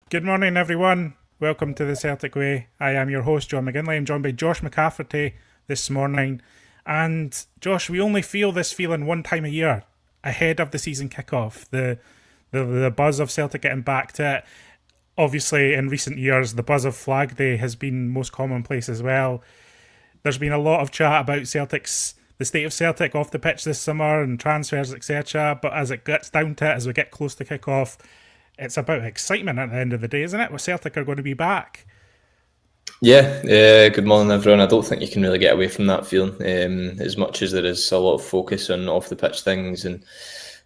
Good morning, everyone. Welcome to the Celtic Way. I am your host, John McGinley. I'm joined by Josh McCafferty this morning. And Josh, we only feel this feeling one time a year, ahead of the season kickoff. The buzz of Celtic getting back to it. Obviously, in recent years, the buzz of Flag Day has been most commonplace as well. There's been a lot of chat about the state of Celtic off the pitch this summer and transfers, etc. But as it gets down to it, as we get close to kick-off, it's about excitement at the end of the day, isn't it? Where Celtic are going to be back. Yeah, good morning, everyone. I don't think you can really get away from that feeling, as much as there is a lot of focus on off-the-pitch things and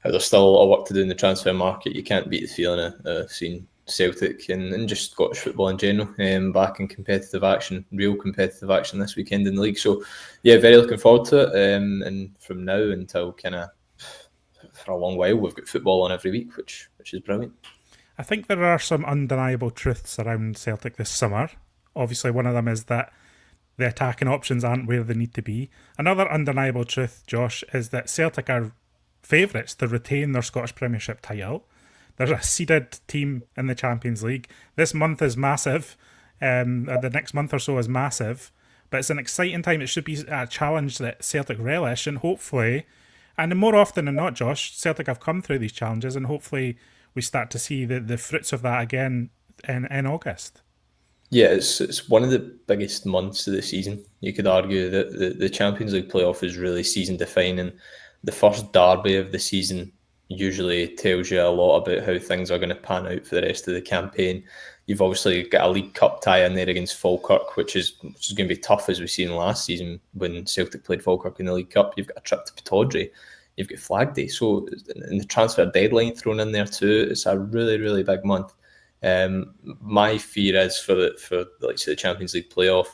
how there's still a lot of work to do in the transfer market. You can't beat the feeling of seeing Celtic and just Scottish football in general back in competitive action, real competitive action this weekend in the league. So, yeah, very looking forward to it. And from now until kind of for a long while, we've got football on every week, which is brilliant. I think there are some undeniable truths around Celtic this summer. Obviously, one of them is that the attacking options aren't where they need to be. Another undeniable truth, Josh, is that Celtic are favourites to retain their Scottish Premiership title. There's a seeded team in the Champions League. This month is massive. The next month or so is massive. But it's an exciting time. It should be a challenge that Celtic relish, and hopefully, and more often than not, Josh, Celtic have come through these challenges, and hopefully we start to see the fruits of that again in August. Yeah, it's one of the biggest months of the season. You could argue that the Champions League playoff is really season defining. The first derby of the season usually tells you a lot about how things are going to pan out for the rest of the campaign. You've obviously got a League Cup tie in there against Falkirk, which is going to be tough, as we've seen last season when Celtic played Falkirk in the League Cup. You've got a trip to Pittodrie. You've got Flag Day, so and the transfer deadline thrown in there too. It's a really, really big month. My fear is for the Champions League playoff,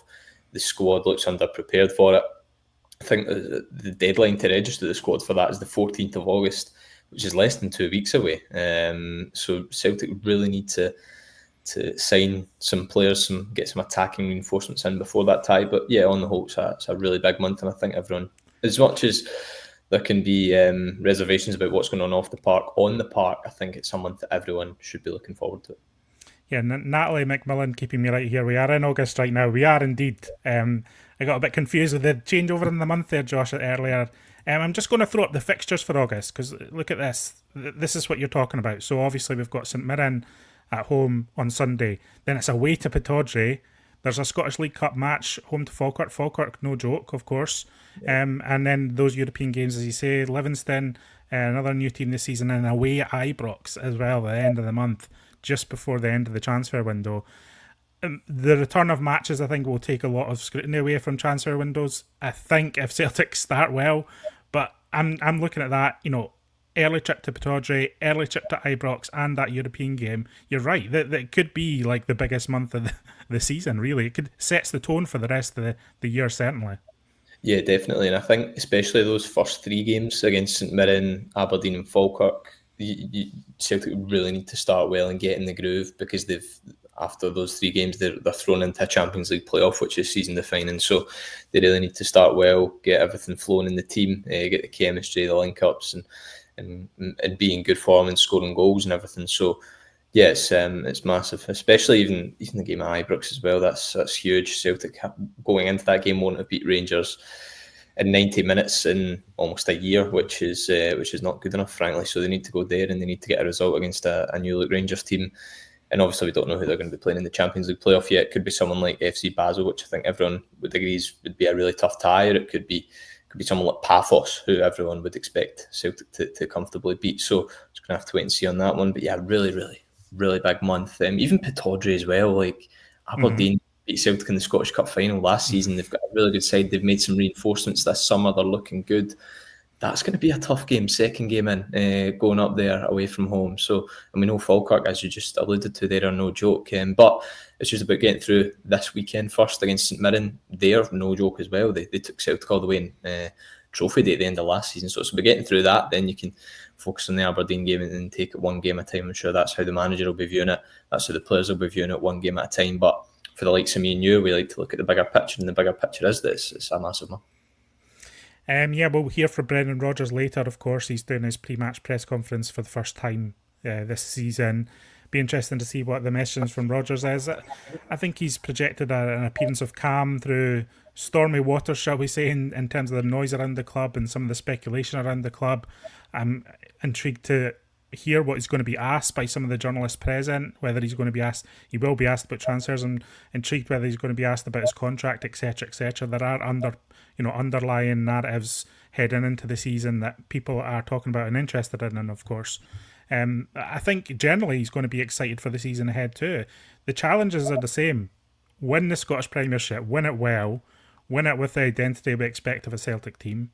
the squad looks underprepared for it. I think the deadline to register the squad for that is the 14th of August, which is less than 2 weeks away. So Celtic really need to sign some players, get some attacking reinforcements in before that tie. But yeah, on the whole, it's a really big month, and I think everyone, as much as there can be reservations about what's going on the park, I think it's a month that everyone should be looking forward to. Yeah, Natalie McMillan keeping me right here. We are in August right now. We are indeed. I got a bit confused with the changeover in the month there, Josh, earlier. I'm just going to throw up the fixtures for August, because look at this. This is what you're talking about. So obviously we've got St Mirren at home on Sunday. Then it's away to Pittodrie. There's a Scottish League Cup match, home to Falkirk. Falkirk, no joke, of course. Yeah. And then those European games, as you say, Livingston, another new team this season, and away at Ibrox as well at the end of the month, just before the end of the transfer window. The return of matches, I think, will take a lot of scrutiny away from transfer windows, I think, if Celtic start well. But I'm looking at that, early trip to Pittodrie, early trip to Ibrox, and that European game. You're right, that could be like the biggest month of the season, really. It sets the tone for the rest of the year, certainly. Yeah, definitely. And I think especially those first three games against St Mirren, Aberdeen and Falkirk, Celtic really need to start well and get in the groove, because after those three games, they're thrown into a Champions League playoff, which is season defining. So they really need to start well, get everything flowing in the team, get the chemistry, the link-ups, and be in good form and scoring goals and everything. So yeah, it's massive, especially even the game at Ibrox as well. That's huge. Celtic going into that game won't have beat Rangers in 90 minutes in almost a year, which is not good enough, frankly. So they need to go there and they need to get a result against a new look Rangers team. And obviously we don't know who they're going to be playing in the Champions League playoff yet. It could be someone like FC Basel, which I think everyone would agree would be a really tough tie, or it could be someone like Paphos, who everyone would expect Celtic to comfortably beat. So just going to have to wait and see on that one. But yeah, really, really, really big month. Even Pittodrie as well, like Aberdeen beat Celtic in the Scottish Cup final last season. They've got a really good side. They've made some reinforcements this summer. They're looking good. That's going to be a tough game, second game in, going up there away from home. So, and we know Falkirk, as you just alluded to, they are no joke. But it's just about getting through this weekend first against St Mirren. They're no joke as well. They took Celtic all the way in Trophy Day at the end of last season. So it's about getting through that. Then you can focus on the Aberdeen game and take it one game at a time. I'm sure that's how the manager will be viewing it. That's how the players will be viewing it, one game at a time. But for the likes of me and you, we like to look at the bigger picture, and the bigger picture is this. It's a massive one. We'll hear from Brendan Rodgers later, of course. He's doing his pre-match press conference for the first time this season. Be interesting to see what the message from Rodgers is. I think he's projected an appearance of calm through stormy waters, shall we say, in terms of the noise around the club and some of the speculation around the club. I'm intrigued to hear what is going to be asked by some of the journalists present, whether he's going to be asked, he will be asked about transfers, and intrigued whether he's going to be asked about his contract, etc., etc. There are underlying narratives heading into the season that people are talking about and interested in, and of course, I think generally he's going to be excited for the season ahead too. The challenges are the same: win the Scottish Premiership, win it well, win it with the identity we expect of a Celtic team.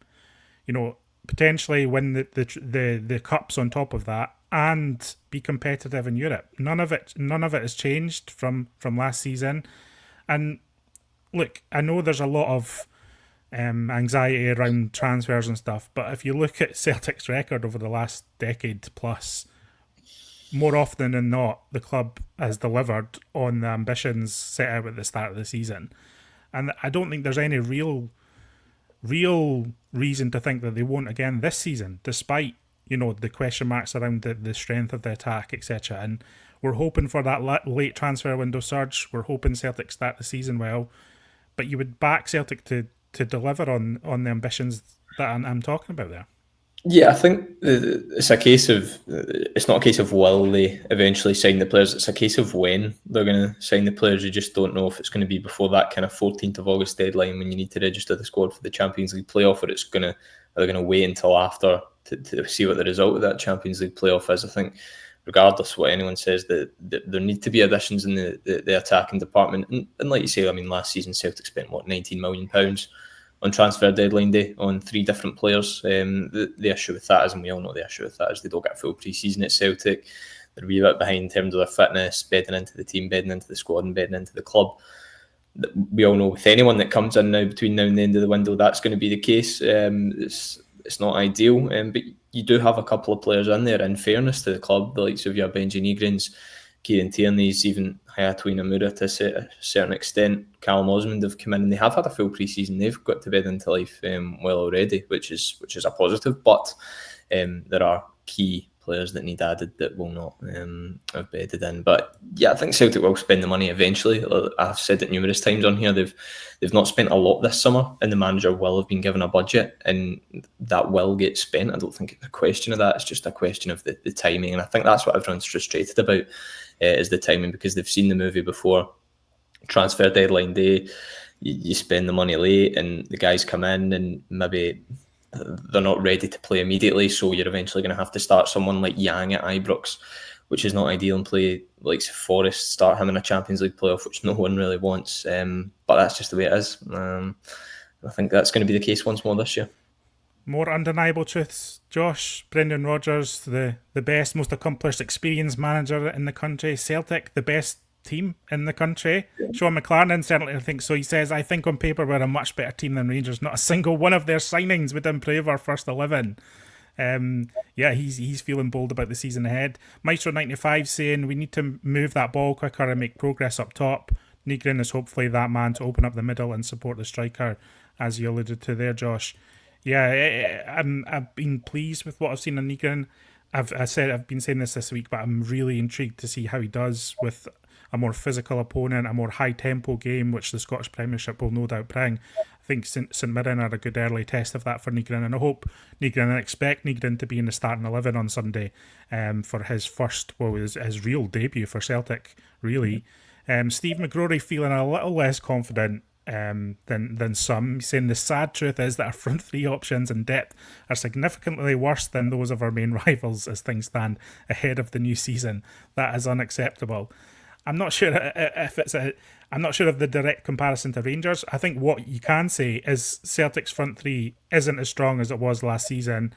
Potentially win the cups on top of that, and be competitive in Europe. None of it has changed from last season. And look, I know there's a lot of anxiety around transfers and stuff, but if you look at Celtic's record over the last decade plus, more often than not, the club has delivered on the ambitions set out at the start of the season. And I don't think there's any real reason to think that they won't again this season, despite the question marks around the strength of the attack, etc. And we're hoping for that late transfer window surge. We're hoping Celtic start the season well, but you would back Celtic to deliver on the ambitions that I'm talking about there. Yeah, I think it's not a case of will they eventually sign the players, it's a case of when they're going to sign the players. You just don't know if it's going to be before that kind of 14th of August deadline when you need to register the squad for the Champions League playoff, or are they going to wait until after to see what the result of that Champions League playoff is. I think regardless of what anyone says, that there need to be additions in the attacking department. And like you say, I mean, last season Celtic spent, £19 million on transfer deadline day on 3 different players. The issue with that is, and we all know the issue with that, is they don't get a full pre-season at Celtic. They're a wee bit behind in terms of their fitness, bedding into the team, bedding into the squad, and bedding into the club. We all know with anyone that comes in now between now and the end of the window, that's going to be the case. It's not ideal, but you do have a couple of players in there, in fairness to the club, the likes of your Benji Negrins, Kieran Tierney's, even Hayatou Inamura to a certain extent. Callum Osmond have come in and they have had a full pre-season. They've got to bed into life well already, which is a positive. But there are key players that need added that will not have bedded in. But yeah, I think Celtic will spend the money eventually. I've said it numerous times on here. They've not spent a lot this summer, and the manager will have been given a budget, and that will get spent. I don't think it's a question of that. It's just a question of the timing, and I think that's what everyone's frustrated about. Is the timing, because they've seen the movie before. Transfer deadline day, you spend the money late and the guys come in and maybe they're not ready to play immediately, so you're eventually going to have to start someone like Yang at Ibrox, which is not ideal, and play like Forest, start him in a Champions League playoff, which no one really wants, but that's just the way it is. I think that's going to be the case once more this year. More undeniable truths, Josh. Brendan Rodgers, the best, most accomplished, experienced manager in the country. Celtic, the best team in the country. Sean McLaren certainly thinks so. He says, I think on paper we're a much better team than Rangers. Not a single one of their signings would improve our first 11. He's feeling bold about the season ahead. Maestro95 saying we need to move that ball quicker and make progress up top. Negrin is hopefully that man to open up the middle and support the striker, as you alluded to there, Josh. Yeah, I've been pleased with what I've seen in Negrin. I've been saying this week, but I'm really intrigued to see how he does with a more physical opponent, a more high-tempo game, which the Scottish Premiership will no doubt bring. I think St Mirren are a good early test of that for Negrin, and I expect Negrin to be in the starting 11 on Sunday for his first, his real debut for Celtic, really. Steve McGrory feeling a little less confident than some. He's saying the sad truth is that our front 3 options and depth are significantly worse than those of our main rivals as things stand ahead of the new season. That is unacceptable. I'm not sure of the direct comparison to Rangers. I think what you can say is Celtic's front 3 isn't as strong as it was last season,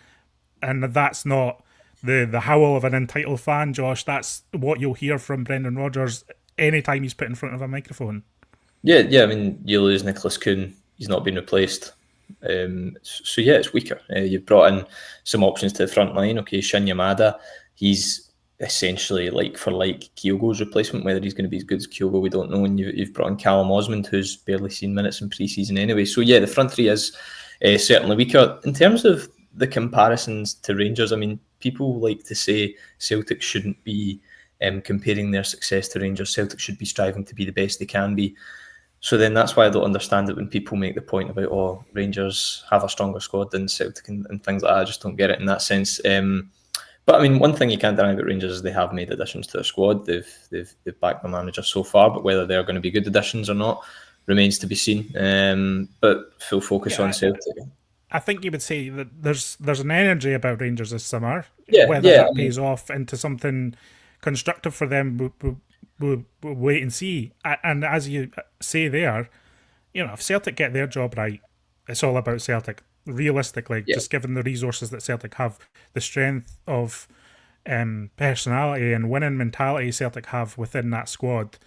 and that's not the howl of an entitled fan, Josh. That's what you'll hear from Brendan Rodgers anytime he's put in front of a microphone. Yeah. I mean, you lose Nicholas Kuhn. He's not been replaced. It's weaker. You've brought in some options to the front line. Okay, Shin Yamada, he's essentially like for like Kyogo's replacement. Whether he's going to be as good as Kyogo, we don't know. And you've brought in Callum Osmond, who's barely seen minutes in pre-season anyway. So yeah, the front three is certainly weaker. In terms of the comparisons to Rangers, I mean, people like to say Celtic shouldn't be comparing their success to Rangers. Celtic should be striving to be the best they can be. So then that's why I don't understand it when people make the point about, oh, Rangers have a stronger squad than Celtic and things like that. I just don't get it in that sense. But I mean, one thing you can't deny about Rangers is they have made additions to their squad. They've backed the manager so far, but whether they're going to be good additions or not remains to be seen. But full focus on Celtic. I think you would say that there's an energy about Rangers this summer. Yeah, Whether that pays off into something constructive for them, we'll wait and see. And as you say there, if Celtic get their job right, it's all about Celtic. Realistically, just given the resources that Celtic have, the strength of personality and winning mentality Celtic have within that squad,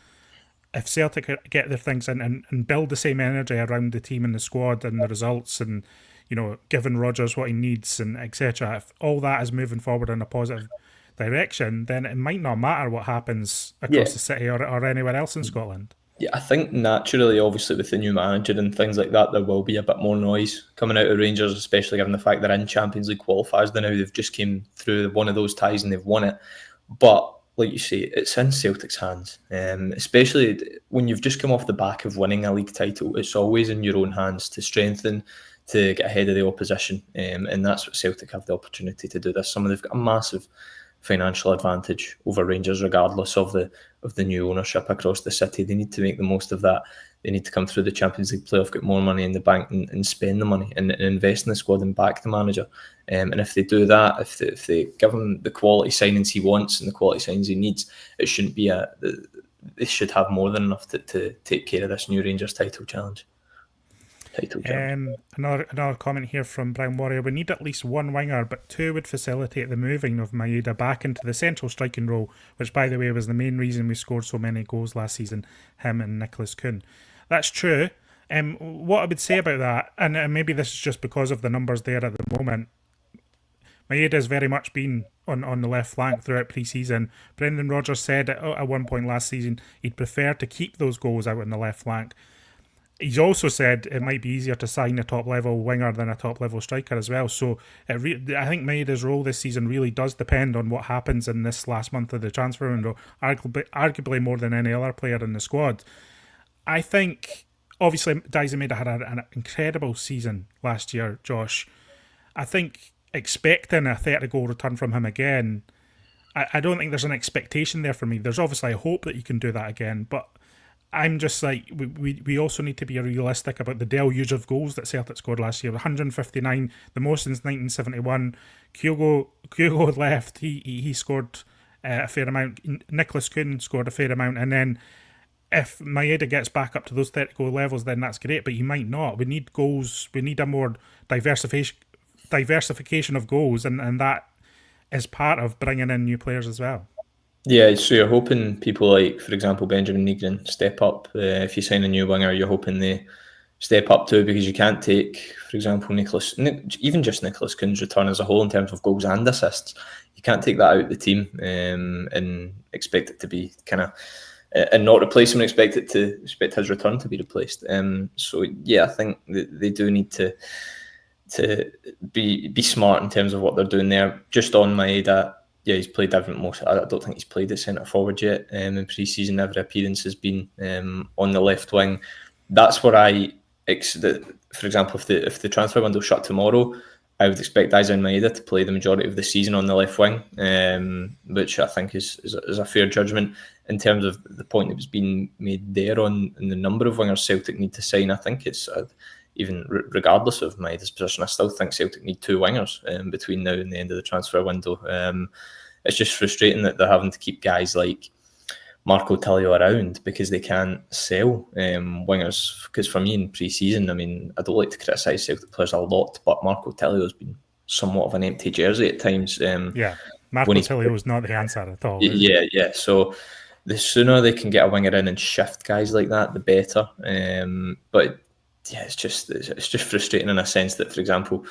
if Celtic get their things in and build the same energy around the team and the squad and the results and, giving Rodgers what he needs and etc., if all that is moving forward in a positive direction, then it might not matter what happens across the city or anywhere else in Scotland. Yeah, I think naturally, obviously, with the new manager and things like that, there will be a bit more noise coming out of Rangers, especially given the fact they're in Champions League qualifiers now. They've just came through one of those ties and they've won it. But like you say, it's in Celtic's hands, especially when you've just come off the back of winning a league title. It's always in your own hands to strengthen, to get ahead of the opposition, and that's what Celtic have the opportunity to do this summer. They've got a massive financial advantage over Rangers, regardless of the new ownership across the city. They need to make the most of that. They need to come through the Champions League playoff, get more money in the bank, and spend the money and invest in the squad and back the manager. And if they do that, if they give him the quality signings he wants and the quality signings he needs, it shouldn't be they should have more than enough to take care of this new Rangers title challenge. Another comment here from Brown Warrior. We need at least one winger, but two would facilitate the moving of Maeda back into the central striking role, which, by the way, was the main reason we scored so many goals last season, him and Nicholas Kuhn. That's true. What I would say about that, and maybe this is just because of the numbers there at the moment, Maeda has very much been on the left flank throughout pre-season. Brendan Rodgers said at one point last season he'd prefer to keep those goals out on the left flank. He's also said it might be easier to sign a top-level winger than a top-level striker as well. So I think Maeda's role this season really does depend on what happens in this last month of the transfer window, arguably more than any other player in the squad. I think, obviously, Daizen Maeda had an incredible season last year, Josh. I think expecting a 30-goal return from him again, I don't think there's an expectation there for me. There's obviously a hope that you can do that again, but I'm just like, we also need to be realistic about the deluge of goals that Celtic scored last year. 159, the most since 1971. Kyogo had left. He scored a fair amount. Nicholas Kuhn scored a fair amount. And then if Maeda gets back up to those 30-goal levels, then that's great. But he might not. We need goals. We need a more diversification of goals. And that is part of bringing in new players as well. Yeah, so you're hoping people like, for example, Benjamin Negrin step up. If you sign a new winger, you're hoping they step up too, because you can't take, for example, even just Nicholas Kuhn's return as a whole in terms of goals and assists. You can't take that out of the team and expect it to be kind of, and not replace him and expect his return to be replaced. So yeah, I think they do need to be smart in terms of what they're doing there. Just on Maeda. Yeah, he's played I don't think he's played at centre forward yet. In pre-season, every appearance has been on the left wing. That's where for example, if the transfer window shut tomorrow, I would expect Daizen Maeda to play the majority of the season on the left wing, which I think is a fair judgment in terms of the point that was being made there on the number of wingers Celtic need to sign. I think it's even regardless of Maeda's position, I still think Celtic need two wingers between now and the end of the transfer window. It's just frustrating that they're having to keep guys like Marco Tilio around because they can't sell wingers. Because for me in pre-season, I mean, I don't like to criticise Celtic players a lot, but Marco Tilio has been somewhat of an empty jersey at times. Marco Tilio is not the answer at all. Yeah. So the sooner they can get a winger in and shift guys like that, the better. But yeah, it's just frustrating in a sense that, for example,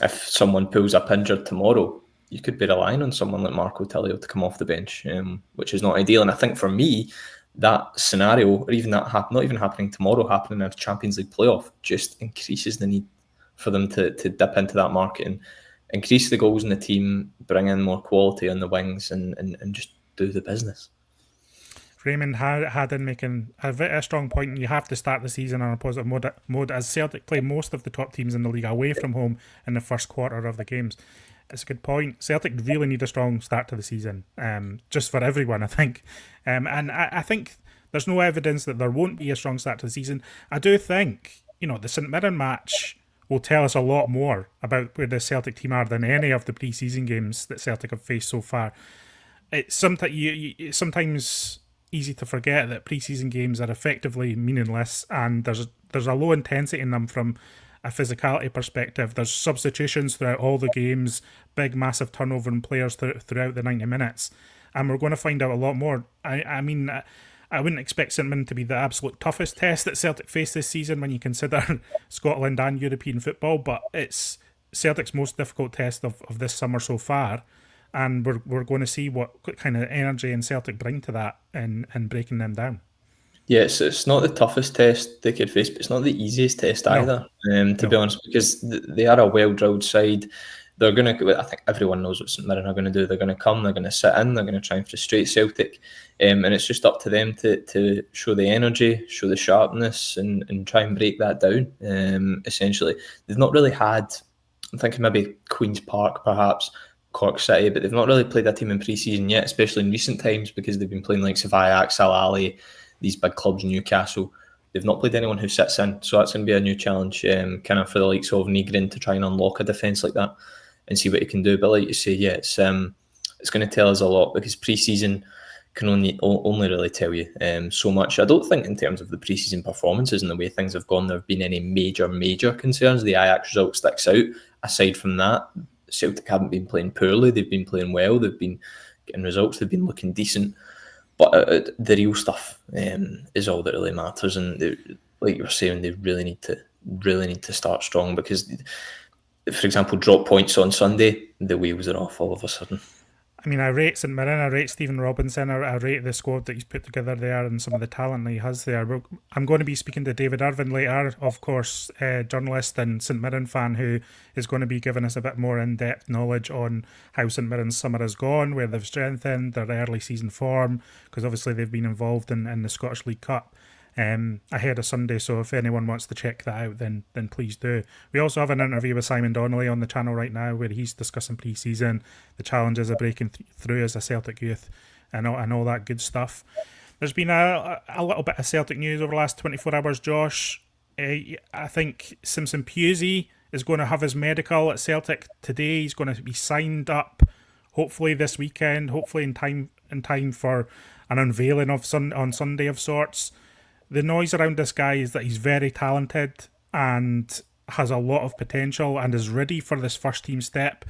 if someone pulls up injured tomorrow, you could be relying on someone like Marco Tilio to come off the bench, which is not ideal. And I think for me, that scenario, or even that not even happening tomorrow, happening in a Champions League playoff, just increases the need for them to dip into that market and increase the goals in the team, bring in more quality on the wings, and just do the business. Raymond Haddon making a strong point, and you have to start the season on a positive mode as Celtic play most of the top teams in the league away from home in the first quarter of the games. It's a good point. Celtic really need a strong start to the season, just for everyone, I think. And I think there's no evidence that there won't be a strong start to the season. I do think, the St Mirren match will tell us a lot more about where the Celtic team are than any of the pre-season games that Celtic have faced so far. It's sometimes easy to forget that pre-season games are effectively meaningless, and there's a low intensity in them from a physicality perspective. There's substitutions throughout all the games, big massive turnover in players throughout the 90 minutes, and we're going to find out a lot more. I mean, I wouldn't expect St Mirren to be the absolute toughest test that Celtic face this season when you consider Scotland and European football, but it's Celtic's most difficult test of this summer so far. And we're going to see what kind of energy and Celtic bring to that and breaking them down. Yes, it's not the toughest test they could face, but it's not the easiest test either, to be honest, because they are a well-drilled side. They're going to, I think everyone knows what St Mirren are going to do. They're going to come, they're going to sit in, they're going to try and frustrate Celtic. And it's just up to them to show the energy, show the sharpness, and try and break that down, essentially. They've not really had, I'm thinking maybe Queen's Park perhaps, Cork City, but they've not really played that team in pre-season yet, especially in recent times, because they've been playing like Ajax, Al Ahly, these big clubs in Newcastle. They've not played anyone who sits in, so that's going to be a new challenge, kind of for the likes of Nygren to try and unlock a defence like that and see what he can do. But like you say, yeah, it's going to tell us a lot, because pre-season can only really tell you so much. I don't think in terms of the pre-season performances and the way things have gone, there have been any major concerns. The Ajax result sticks out. Aside from that, Celtic haven't been playing poorly. They've been playing well. They've been getting results. They've been looking decent. But the real stuff is all that really matters. And like you were saying, they really need to start strong, because, for example, drop points on Sunday, the wheels are off all of a sudden. I mean, I rate St Mirren, I rate Stephen Robinson, I rate the squad that he's put together there and some of the talent that he has there. I'm going to be speaking to David Irvin later, of course, journalist and St Mirren fan, who is going to be giving us a bit more in-depth knowledge on how St Mirren's summer has gone, where they've strengthened, their early season form, because obviously they've been involved in the Scottish League Cup ahead of Sunday, so if anyone wants to check that out, then please do. We also have an interview with Simon Donnelly on the channel right now, where he's discussing pre-season, the challenges of breaking through as a Celtic youth, and all that good stuff. There's been a little bit of Celtic news over the last 24 hours, Josh. I think Simpson-Pusey is going to have his medical at Celtic today. He's going to be signed up, hopefully this weekend, hopefully in time for an unveiling on Sunday of sorts. The noise around this guy is that he's very talented and has a lot of potential and is ready for this first team step.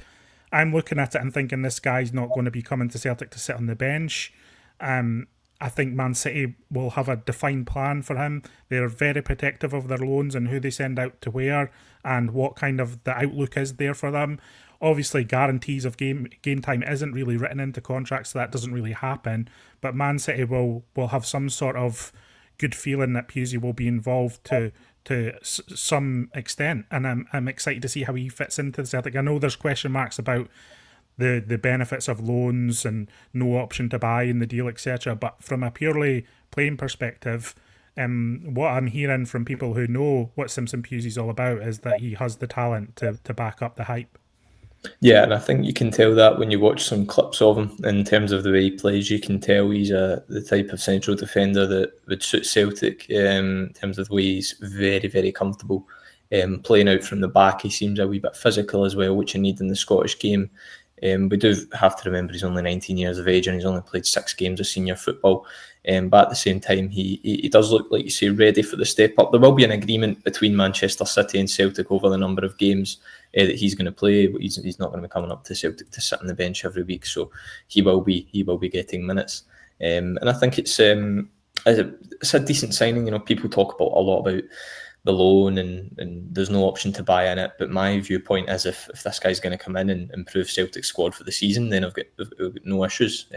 I'm looking at it and thinking this guy's not going to be coming to Celtic to sit on the bench. I think Man City will have a defined plan for him. They're very protective of their loans and who they send out to where and what kind of the outlook is there for them. Obviously, guarantees of game time isn't really written into contracts, so that doesn't really happen. But Man City will have some sort of good feeling that Pusey will be involved to some extent, and I'm excited to see how he fits into the Celtic. I know there's question marks about the benefits of loans and no option to buy in the deal, etc. But from a purely playing perspective, what I'm hearing from people who know what Simpson-Pusey's all about is that he has the talent to back up the hype. Yeah, and I think you can tell that when you watch some clips of him in terms of the way he plays. You can tell he's the type of central defender that would suit Celtic in terms of the way he's very, very comfortable playing out from the back. He seems a wee bit physical as well, which you need in the Scottish game. We do have to remember he's only 19 years of age and he's only played 6 games of senior football. But at the same time, he does look, like you say, ready for the step up. There will be an agreement between Manchester City and Celtic over the number of games that he's going to play. But he's not going to be coming up to Celtic to sit on the bench every week, so he will be getting minutes. And I think it's a decent signing. You know, people talk a lot about the loan and there's no option to buy in it. But my viewpoint is if this guy's going to come in and improve Celtic's squad for the season, then I've got no issues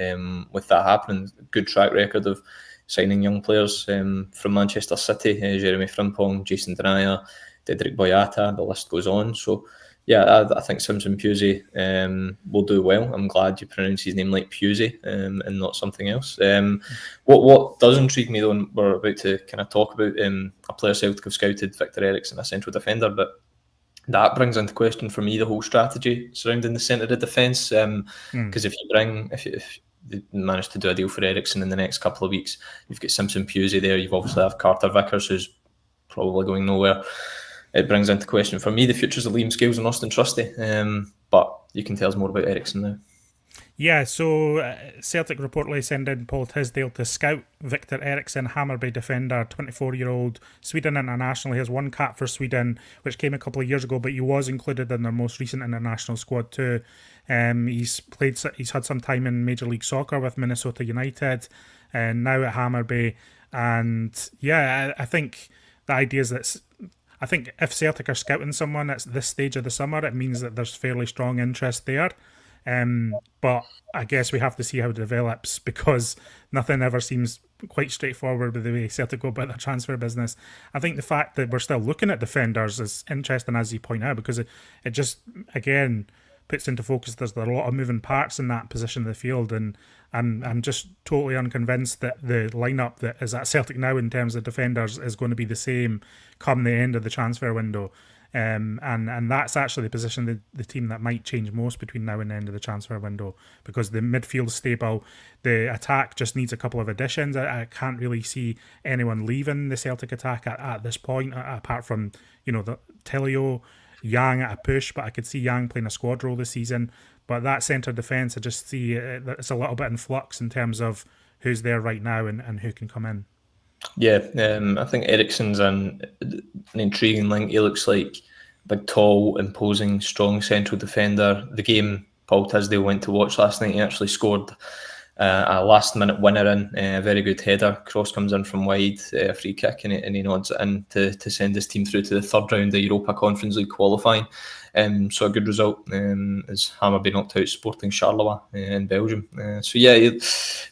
with that happening. Good track record of signing young players from Manchester City, Jeremy Frimpong, Jason Denayer, Dedrick Boyata, the list goes on. So yeah, I think Simpson-Pusey will do well. I'm glad you pronounce his name like Pusey and not something else. What does intrigue me though, and we're about to kind of talk about a player Celtic have scouted, Victor Eriksson, a central defender, but that brings into question for me the whole strategy surrounding the centre of defence. Because if you manage to do a deal for Eriksson in the next couple of weeks, you've got Simpson-Pusey there, you've obviously have Carter Vickers, who's probably going nowhere. It brings into question for me the futures of Liam Scales and Austin Trusty. But you can tell us more about Eriksson now. Yeah, so Celtic reportedly send in Paul Tisdale to scout Victor Eriksson, Hammarby defender, 24-year-old, Sweden international. He has one cap for Sweden, which came a couple of years ago, but he was included in their most recent international squad too. He's had some time in Major League Soccer with Minnesota United, and now at Hammarby. And yeah, I think the idea is that I think if Celtic are scouting someone at this stage of the summer, it means that there's fairly strong interest there. But I guess we have to see how it develops, because nothing ever seems quite straightforward with the way Celtic go about their transfer business. I think the fact that we're still looking at defenders is interesting, as you point out, because it just, again, puts into focus there's a lot of moving parts in that position of the field, and I'm just totally unconvinced that the lineup that is at Celtic now in terms of defenders is going to be the same come the end of the transfer window. And that's actually the position of the team that might change most between now and the end of the transfer window, because the midfield's stable, the attack just needs a couple of additions. I can't really see anyone leaving the Celtic attack at this point, apart from the Telio, Yang at a push, but I could see Yang playing a squad role this season. But that centre defence, I just see it's a little bit in flux in terms of who's there right now and who can come in. Yeah, I think Eriksson's an intriguing link. He looks like a big, tall, imposing, strong central defender. The game Paul Tisdale went to watch last night, he actually scored a last-minute winner in, a very good header. Cross comes in from wide, a free kick, and he nods it in to send his team through to the third round of Europa Conference League qualifying. So a good result as Hammarby knocked out Sporting Charleroi in Belgium. So yeah, he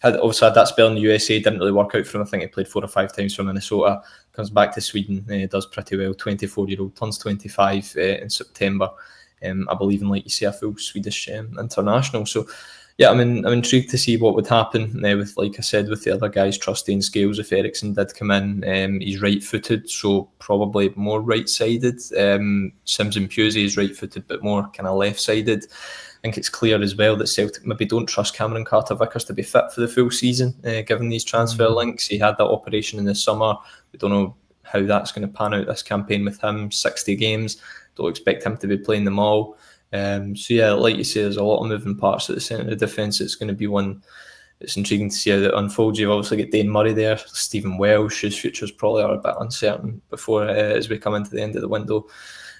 obviously had that spell in the USA, didn't really work out for him. I think he played 4 or 5 times for Minnesota, comes back to Sweden, does pretty well. 24-year-old, turns 25 in September. I believe in, like you say, a full Swedish international. So yeah, I'm intrigued to see what would happen with, like I said, with the other guys, Trusty and Scales. If Eriksson did come in, he's right-footed, so probably more right-sided. Simpson-Pusey is right-footed, but more kind of left-sided. I think it's clear as well that Celtic maybe don't trust Cameron Carter-Vickers to be fit for the full season, given these transfer links. He had that operation in the summer. We don't know how that's going to pan out this campaign with him. 60 games. Don't expect him to be playing them all. So yeah, like you say, there's a lot of moving parts at the centre of defence. It's going to be one that's intriguing to see how that unfolds. You've obviously got Dane Murray there, Stephen Welsh, whose futures probably are a bit uncertain before as we come into the end of the window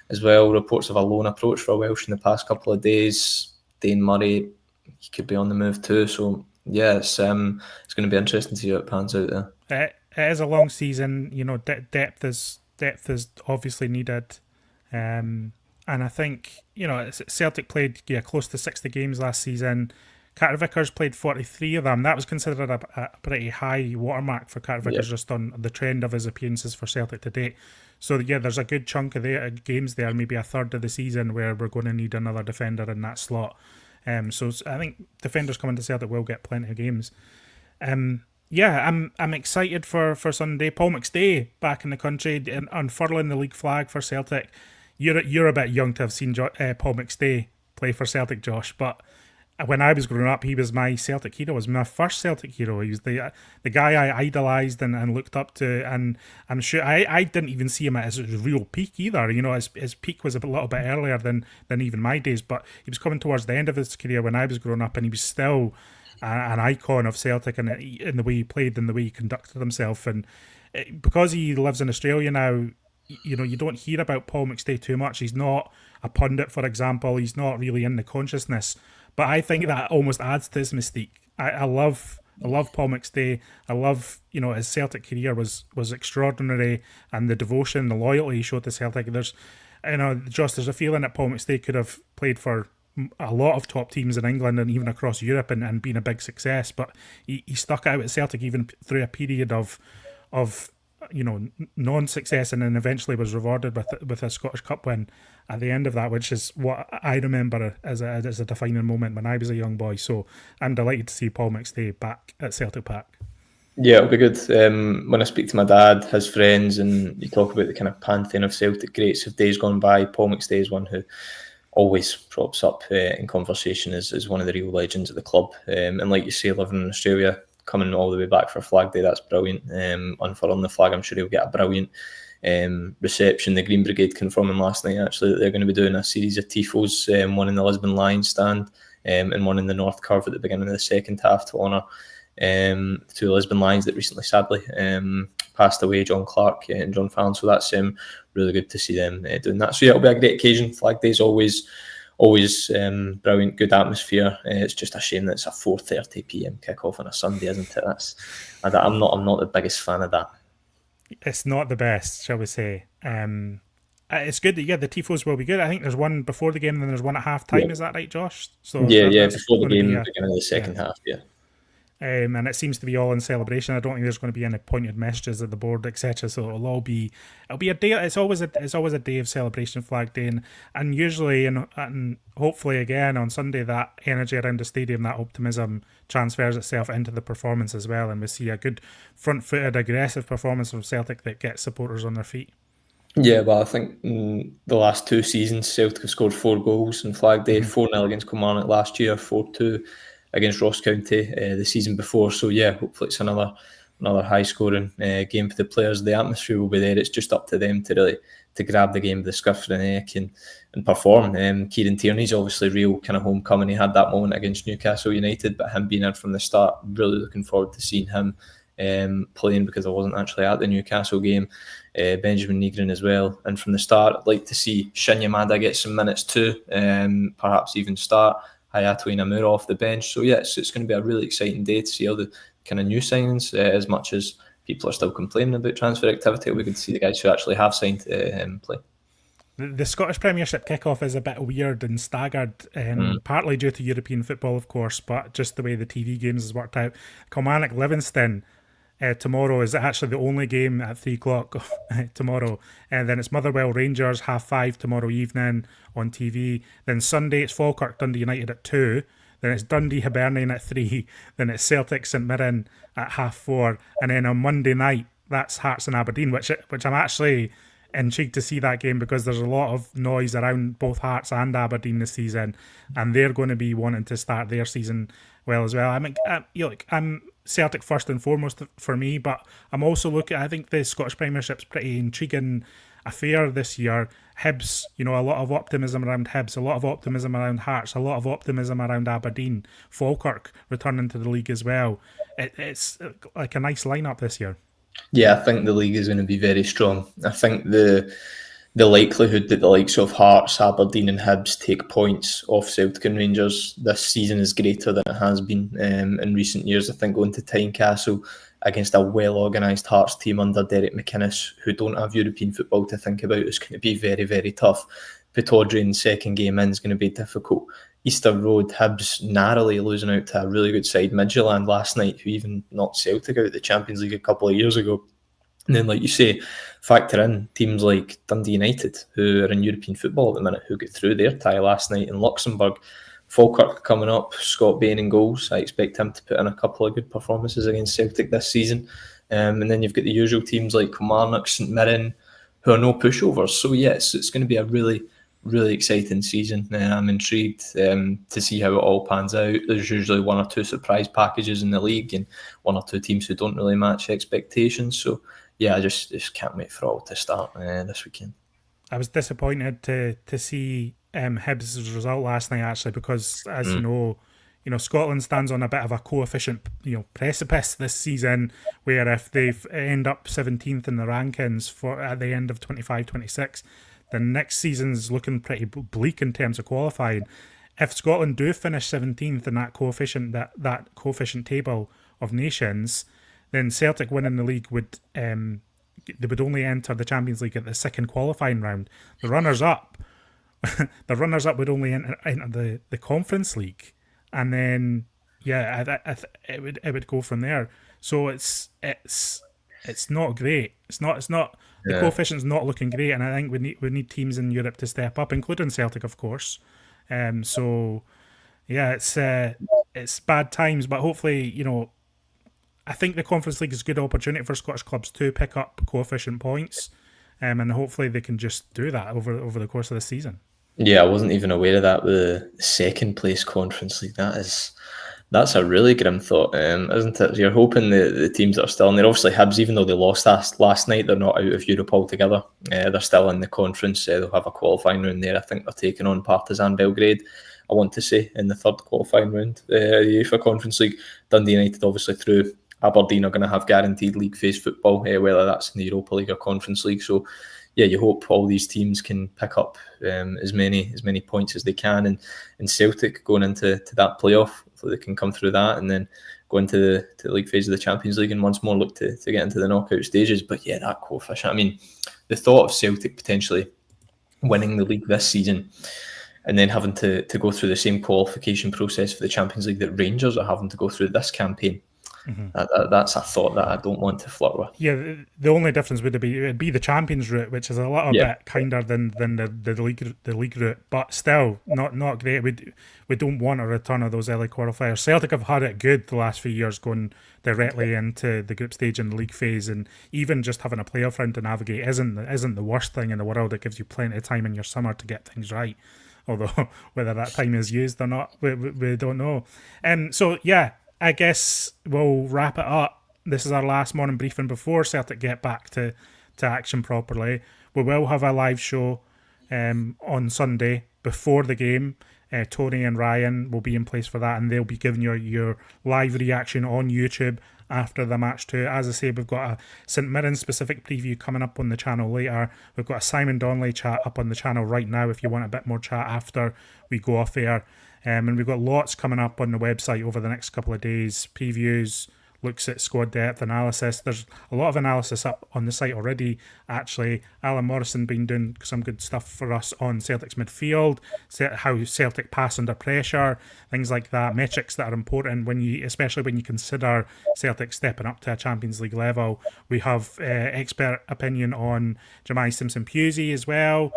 as well. Reports of a loan approach for Welsh in the past couple of days. Dane Murray, he could be on the move too. So yeah, it's going to be interesting to see how it pans out there. It is a long season. Depth is obviously needed. And I think, Celtic played close to 60 games last season. Carter Vickers played 43 of them. That was considered a pretty high watermark for Carter Vickers, just on the trend of his appearances for Celtic to date. So yeah, there's a good chunk of games there, maybe a third of the season, where we're going to need another defender in that slot. So I think defenders coming to Celtic will get plenty of games. Yeah, I'm excited for Sunday. Paul McStay back in the country, unfurling the league flag for Celtic. You're a bit young to have seen Paul McStay play for Celtic, Josh, but when I was growing up, he was my Celtic hero. He was my first Celtic hero. He was the guy I idolised and looked up to, and I'm sure I didn't even see him at his real peak either. His peak was a little bit earlier than even my days, but he was coming towards the end of his career when I was growing up, and he was still an icon of Celtic and in the way he played and the way he conducted himself. And because he lives in Australia now, you don't hear about Paul McStay too much. He's not a pundit, for example. He's not really in the consciousness. But I think that almost adds to his mystique. I love I love Paul McStay. I love, his Celtic career was extraordinary, and the devotion, the loyalty he showed to Celtic. There's a feeling that Paul McStay could have played for a lot of top teams in England and even across Europe and been a big success, but he stuck out at Celtic even through a period of non-success, and then eventually was rewarded with a Scottish Cup win at the end of that, which is what I remember as a defining moment when I was a young boy. So I'm delighted to see Paul McStay back at Celtic Park. Yeah, it'll be good. When I speak to my dad, his friends, and you talk about the kind of pantheon of Celtic greats of days gone by, Paul McStay is one who always props up in conversation as one of the real legends of the club. And like you say, living in Australia, coming all the way back for Flag Day, that's brilliant. Unfurling the flag, I'm sure he'll get a brilliant reception. The Green Brigade confirming last night actually that they're going to be doing a series of tifos, one in the Lisbon Lions stand and one in the North Curve at the beginning of the second half to honour the two Lisbon Lions that recently sadly passed away, John Clark and John Fallon. So that's really good to see them doing that. So yeah, it'll be a great occasion. Flag Day is always brilliant, good atmosphere. It's just a shame that it's a 4:30 p.m. kickoff on a Sunday, isn't it? I'm not the biggest fan of that. It's not the best, shall we say. It's good that the tifos will be good. I think there's one before the game and then there's one at half time. Yeah. Is that right, Josh? So yeah, before the game, beginning of the second half, yeah. And it seems to be all in celebration. I don't think there's going to be any pointed messages at the board, etc. So it'll be a day. It's always a day of celebration, Flag Day, and usually and hopefully again on Sunday that energy around the stadium, that optimism transfers itself into the performance as well, and we see a good front-footed, aggressive performance from Celtic that gets supporters on their feet. Yeah, well, I think the last two seasons Celtic have scored 4 goals in Flag Day, 4-0 against Kilmarnock last year, 4-2 against Ross County the season before. So yeah, hopefully it's another high scoring game for the players. The atmosphere will be there. It's just up to them to really grab the game by the scruff of the neck and perform. Kieran Tierney's obviously real kind of homecoming. He had that moment against Newcastle United, but him being in from the start, really looking forward to seeing him playing, because I wasn't actually at the Newcastle game. Benjamin Nigren as well, and from the start I'd like to see Shinya Yamada get some minutes too, perhaps even start. Hayato Inamura off the bench. So yeah, it's going to be a really exciting day to see all the kind of new signings. As much as people are still complaining about transfer activity, we could see the guys who actually have signed play. The Scottish Premiership kickoff is a bit weird and staggered, partly due to European football, of course, but just the way the TV games has worked out. Kilmarnock Livingston tomorrow is actually the only game at 3 o'clock tomorrow, and then it's Motherwell Rangers 5:30 tomorrow evening on TV. Then Sunday it's Falkirk Dundee United at 2, then it's Dundee Hibernian at 3, then it's Celtic St Mirren at 4:30, and then on Monday night that's Hearts and Aberdeen, which I'm actually intrigued to see that game, because there's a lot of noise around both Hearts and Aberdeen this season, and they're going to be wanting to start their season well as well. I mean, I'm Celtic first and foremost for me, but I'm also I think the Scottish Premiership's pretty intriguing affair this year. Hibs, a lot of optimism around Hibs, a lot of optimism around Hearts, a lot of optimism around Aberdeen. Falkirk returning to the league as well. It's like a nice lineup this year. Yeah, I think the league is going to be very strong. I think the likelihood that the likes of Hearts, Aberdeen and Hibs take points off Celtic and Rangers this season is greater than it has been in recent years. I think going to Tynecastle against a well-organised Hearts team under Derek McInnes, who don't have European football to think about, is going to be very, very tough. Pittodrie's second game in is going to be difficult. Easter Road, Hibs narrowly losing out to a really good side, Midtjylland last night, who even knocked Celtic out of the Champions League a couple of years ago. And then, like you say, factor in teams like Dundee United, who are in European football at the minute, who got through their tie last night in Luxembourg. Falkirk coming up, Scott Bain in goals. I expect him to put in a couple of good performances against Celtic this season. And then you've got the usual teams like Kilmarnock, St Mirren, who are no pushovers. So yes, it's going to be a really, really exciting season. I'm intrigued to see how it all pans out. There's usually one or two surprise packages in the league and one or two teams who don't really match expectations. So yeah, I just can't wait for it all to start this weekend. I was disappointed to see Hibs' result last night, actually, because as you know, Scotland stands on a bit of a coefficient, precipice this season, where if they end up 17th in the rankings at the end of 25-26, then next season's looking pretty bleak in terms of qualifying. If Scotland do finish 17th in that coefficient table of Nations, then Celtic winning the league would they would only enter the Champions League at the second qualifying round. The runners-up, would only enter the Conference League, and then it would go from there. So it's not great. It's not the coefficient's not looking great, and I think we need teams in Europe to step up, including Celtic, of course. So yeah, it's bad times, but hopefully, I think the Conference League is a good opportunity for Scottish clubs to pick up coefficient points, and hopefully they can just do that over the course of the season. Yeah, I wasn't even aware of that. The second place Conference League, that's a really grim thought, isn't it? You're hoping the teams that are still in there, obviously Hibs, even though they lost last night, they're not out of Europe altogether. They're still in the conference. They'll have a qualifying round there. I think they're taking on Partizan Belgrade, I want to say, in the third qualifying round. The UEFA Conference League, Dundee United obviously through. Aberdeen are going to have guaranteed league phase football, whether that's in the Europa League or Conference League. So yeah, you hope all these teams can pick up as many points as they can, and Celtic going into that playoff, so they can come through that and then go into the league phase of the Champions League and once more look to get into the knockout stages. But yeah, that coefficient, I mean, the thought of Celtic potentially winning the league this season and then having to go through the same qualification process for the Champions League that Rangers are having to go through this campaign, that's a thought that I don't want to flirt with. Yeah, the only difference would be the Champions route, which is a little bit kinder than the league route, but still not great. We don't want a return of those early qualifiers. Celtic have had it good the last few years, going directly into the group stage and the league phase, and even just having a playoff round to navigate isn't the worst thing in the world. It gives you plenty of time in your summer to get things right. Although whether that time is used or not, we don't know. So yeah, I guess we'll wrap it up. This is our last morning briefing before Celtic get back to action properly. We will have a live show on Sunday before the game. Tony and Ryan will be in place for that, and they'll be giving your live reaction on YouTube after the match too. As I say, we've got a St Mirren specific preview coming up on the channel later. We've got a Simon Donnelly chat up on the channel right now if you want a bit more chat after we go off air. And we've got lots coming up on the website over the next couple of days. Previews, looks at squad depth analysis. There's a lot of analysis up on the site already, actually. Alan Morrison been doing some good stuff for us on Celtic's midfield, how Celtic pass under pressure, things like that, metrics that are important especially when you consider Celtic stepping up to a Champions League level. We have expert opinion on Jemai Simpson-Pusey as well,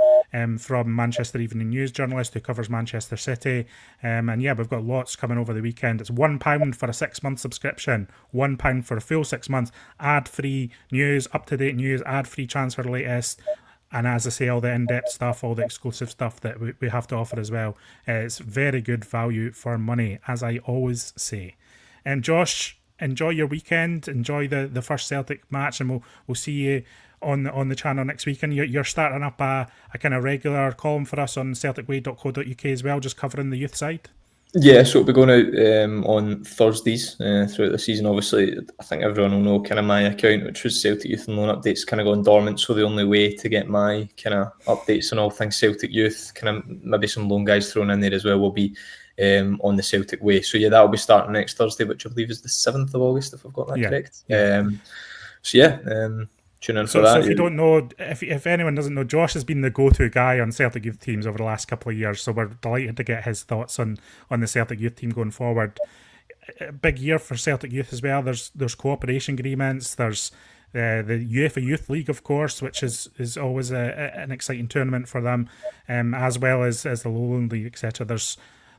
from Manchester Evening News journalist who covers Manchester City. And yeah, we've got lots coming over the weekend. It's £1 for a 6-month subscription, £1 for a full 6 months, ad-free news, up-to-date news, ad-free transfer latest, and as I say, all the in-depth stuff, all the exclusive stuff that we have to offer as well. It's very good value for money, as I always say. And Josh, enjoy your weekend, enjoy the first Celtic match, and we'll see you on the channel next week. And you're starting up a kind of regular column for us on celticway.co.uk as well, just covering the youth side. Yeah, so we'll be going out on Thursdays throughout the season. Obviously, I think everyone will know kind of my account, which was Celtic Youth and Loan Updates, kind of gone dormant. So the only way to get my kind of updates on all things Celtic Youth, kind of maybe some loan guys thrown in there as well, will be on the Celtic Way. So yeah, that'll be starting next Thursday, which I believe is the 7th of August, if I've got that correct. So yeah, tune in for that. So if you don't know, if anyone doesn't know, Josh has been the go-to guy on Celtic youth teams over the last couple of years, so we're delighted to get his thoughts on the Celtic youth team going forward. A big year for Celtic youth as well. There's cooperation agreements, there's the UEFA Youth League, of course, which is always an exciting tournament for them, as well as the Lowland League, etc.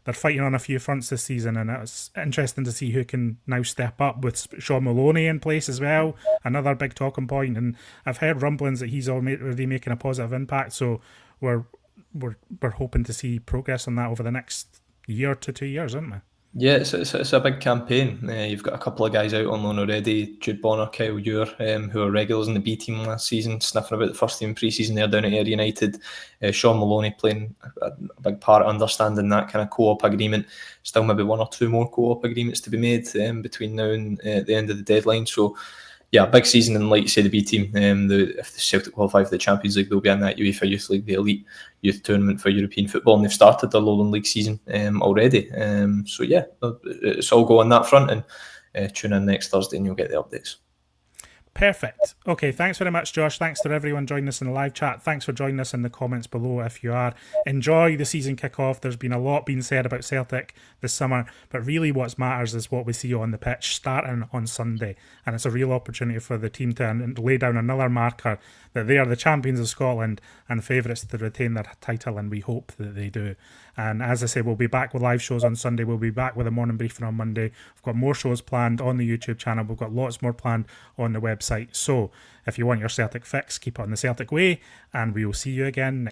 They're fighting on a few fronts this season, and it's interesting to see who can now step up with Sean Maloney in place as well, another big talking point. And I've heard rumblings that he's already making a positive impact, so we're hoping to see progress on that over the next year to 2 years, aren't we? Yeah, it's a big campaign. You've got a couple of guys out on loan already, Jude Bonner, Kyle Ure, who are regulars in the B team last season, sniffing about the first team pre-season there down at Ayr United. Sean Maloney playing a big part, understanding that kind of co-op agreement. Still maybe one or two more co-op agreements to be made between now and the end of the deadline. So yeah, big season, and like you say, the B team, if the Celtic qualify for the Champions League, they'll be in that UEFA Youth League, the elite youth tournament for European football, and they've started their Lowland League season already. So yeah, it's all go on that front, and tune in next Thursday and you'll get the updates. Perfect. Okay, thanks very much, Josh. Thanks to everyone joining us in the live chat. Thanks for joining us in the comments below if you are. Enjoy the season kick-off. There's been a lot being said about Celtic this summer, but really what matters is what we see on the pitch starting on Sunday. And it's a real opportunity for the team to lay down another marker that they are the champions of Scotland and favourites to retain their title, and we hope that they do. And as I say, we'll be back with live shows on Sunday. We'll be back with a morning briefing on Monday. We've got more shows planned on the YouTube channel. We've got lots more planned on the website. So if you want your Celtic fix, keep it on the Celtic way, and we will see you again next